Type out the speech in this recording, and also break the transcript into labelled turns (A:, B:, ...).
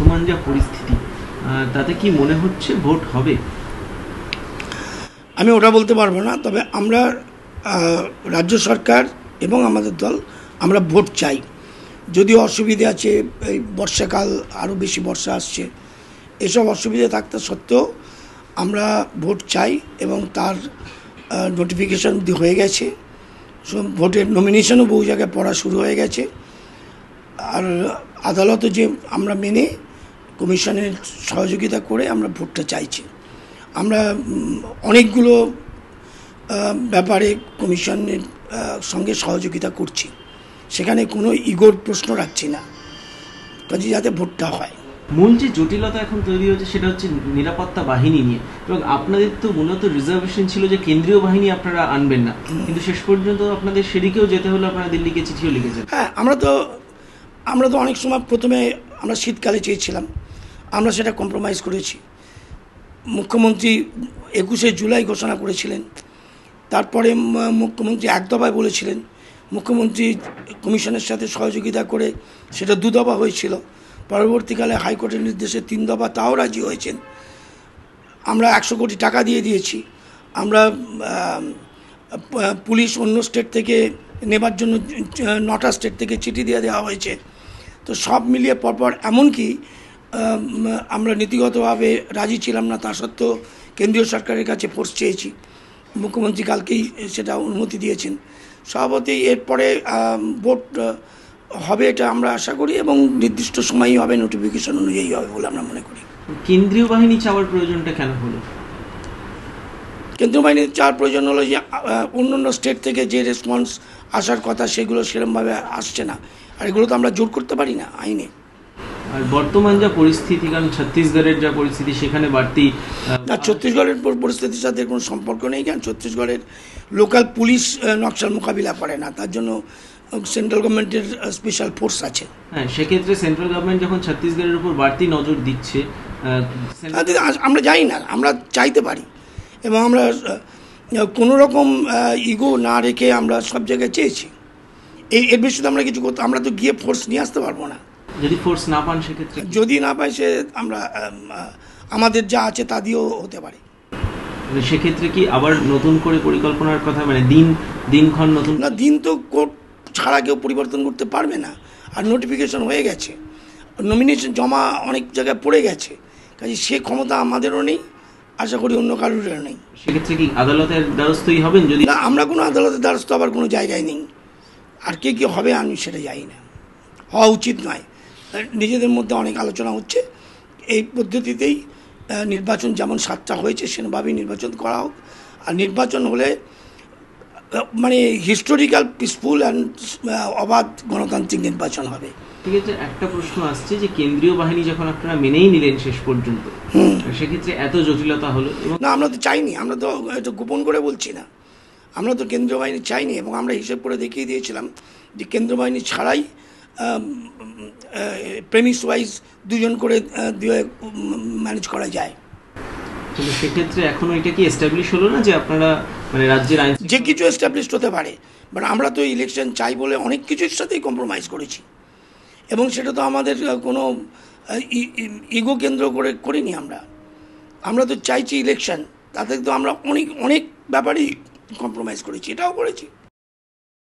A: বর্তমান যা পরিস্থিতি তাতে কি মনে হচ্ছে ভোট হবে?
B: আমি ওটা বলতে পারবো না, তবে আমরা রাজ্য সরকার এবং আমাদের দল আমরা ভোট চাই। যদিও অসুবিধে আছে, এই বর্ষাকাল, আরও বেশি বর্ষা আসছে, এসব অসুবিধা থাকতে সত্ত্বেও আমরা ভোট চাই এবং তার নোটিফিকেশন হয়ে গেছে। ভোটের নমিনেশনও বহু জায়গায় পড়া শুরু হয়ে গেছে। আর আদালতও যে আমরা মেনে কমিশনের সহযোগিতা করে আমরা ভোটটা চাইছি। আমরা অনেকগুলো ব্যাপারে কমিশনের সঙ্গে সহযোগিতা করছি, সেখানে কোনো ইগোর প্রশ্ন রাখছি না, কাজে যাতে ভোটটা হয়।
A: মূল যে জটিলতা এখন তৈরি হচ্ছে সেটা হচ্ছে নিরাপত্তা বাহিনী নিয়ে, এবং আপনাদের তো মূলত রিজার্ভেশন ছিল যে কেন্দ্রীয় বাহিনী আপনারা আনবেন না, কিন্তু শেষ পর্যন্ত আপনাদের সেদিকেও যেতে হলো, আপনারা দিল্লিকে চিঠিও লিখেছেন।
B: হ্যাঁ, আমরা তো অনেক সময় প্রথমে আমরা শীতকালে চেয়েছিলাম, আমরা সেটা কম্প্রোমাইজ করেছি। মুখ্যমন্ত্রী 21শে জুলাই ঘোষণা করেছিলেন, তারপরে মুখ্যমন্ত্রী এক দফায় বলেছিলেন, মুখ্যমন্ত্রী কমিশনের সাথে সহযোগিতা করে সেটা 2 দফা হয়েছিল। পরবর্তীকালে হাইকোর্টের নির্দেশে 3 দফা, তাও রাজি হয়েছেন। আমরা 100 কোটি টাকা দিয়ে দিয়েছি। আমরা পুলিশ অন্য স্টেট থেকে নেবার জন্য 9টা স্টেট থেকে চিঠি দিয়ে দেওয়া হয়েছে। তো সব মিলিয়ে পরপর, এমনকি আমরা নীতিগতভাবে রাজি ছিলাম না, তা সত্ত্বেও কেন্দ্রীয় সরকারের কাছে ফোর্স চেয়েছি। মুখ্যমন্ত্রী কালকেই সেটা অনুমতি দিয়েছেন। স্বভাবতই এরপরে ভোট হবে এটা আমরা আশা করি, এবং নির্দিষ্ট সময়ই হবে, নোটিফিকেশন অনুযায়ী হবে বলে আমরা মনে করি।
A: কেন্দ্রীয় বাহিনী চাওয়ার প্রয়োজনটা কেন হলো?
B: কেন্দ্রীয় বাহিনী চাওয়ার প্রয়োজন হলো যে অন্য স্টেট থেকে যে রেসপন্স আসার কথা সেগুলো সেরকমভাবে আসছে না, আর এগুলো তো আমরা জোর করতে পারি না আইনে।
A: আর বর্তমান যা পরিস্থিতি, কারণ ছত্তিশগড়ের যা পরিস্থিতি, সেখানে বাড়তি
B: না, ছত্তিশগড়ের পরিস্থিতির সাথে কোনো সম্পর্ক নেই, কারণ ছত্তিশগড়ের লোকাল পুলিশ নকশাল মোকাবিলা করে না, তার জন্য সেন্ট্রাল গভর্নমেন্টের স্পেশাল ফোর্স আছে।
A: হ্যাঁ, সেক্ষেত্রে সেন্ট্রাল গভর্নমেন্ট যখন ছত্তিশগড়ের উপর বাড়তি নজর দিচ্ছে,
B: আমরা যাই না, আমরা চাইতে পারি, এবং আমরা কোনো রকম ইগো না রেখে আমরা সব জায়গায় চেয়েছি। এর বেশি তো আমরা কিছু করতে, আমরা তো গিয়ে ফোর্স নিয়ে আসতে পারবো না।
A: যদি ফোর্স না পান সেক্ষেত্রে,
B: যদি না পাই সে আমরা আমাদের যা আছে তা দিয়েও হতে পারে।
A: সেক্ষেত্রে কি আবার নতুন করে পরিকল্পনার কথা, মানে দিনক্ষণ নতুন?
B: না, দিন তো কোর্ট ছাড়া কেউ পরিবর্তন করতে পারবে না, আর নোটিফিকেশন হয়ে গেছে, নমিনেশন জমা অনেক জায়গায় পড়ে গেছে, কাজে সে ক্ষমতা আমাদেরও নেই, আশা করি অন্য কারোরও নেই।
A: সেক্ষেত্রে কি আদালতের দ্বারস্থই হবেন? যদি
B: না, আমরা কোনো আদালতের দ্বারস্থ হবার কোনো জায়গায় নেই, আর কে কী হবে আমি সেটা জানি না, হওয়া উচিত নয়। নিজেদের মধ্যে অনেক আলোচনা হচ্ছে, এই পদ্ধতিতেই নির্বাচন যেমন 7টা হয়েছে সেভাবেই নির্বাচন করা হোক, আর নির্বাচন হলে মানে হিস্টোরিক্যাল, পিসফুল অ্যান্ড অবাধ গণতান্ত্রিক নির্বাচন হবে।
A: ঠিক আছে, একটা প্রশ্ন আসছে যে কেন্দ্রীয় বাহিনী যখন আপনারা মেনেই নিলেন শেষ পর্যন্ত, সেক্ষেত্রে এত জটিলতা হলো?
B: না, আমরা তো চাইনি, আমরা তো এটা গোপন করে বলছি না, আমরা তো কেন্দ্রীয় বাহিনী চাইনি, এবং আমরা হিসেব করে দেখিয়ে দিয়েছিলাম যে কেন্দ্রীয় বাহিনী ছাড়াই প্রেমিস ওয়াইজ 2 জন করে দিয়ে ম্যানেজ করা যায়।
A: কিন্তু সেক্ষেত্রে এখনো এটা কি এস্টাবলিশ হলো না যে আপনারা মানে রাজ্যের আইন?
B: যে কিছু এস্টাবলিশড হতে পারে, বাট আমরা তো ইলেকশন চাই বলে অনেক কিছুর সাথেই কম্প্রোমাইজ করেছি, এবং সেটা তো আমাদের কোনো ইগো কেন্দ্র করে করিনি। আমরা তো চাইছি ইলেকশন, তাতে তো আমরা অনেক ব্যাপারেই কম্প্রোমাইজ করেছি, এটাও করেছি।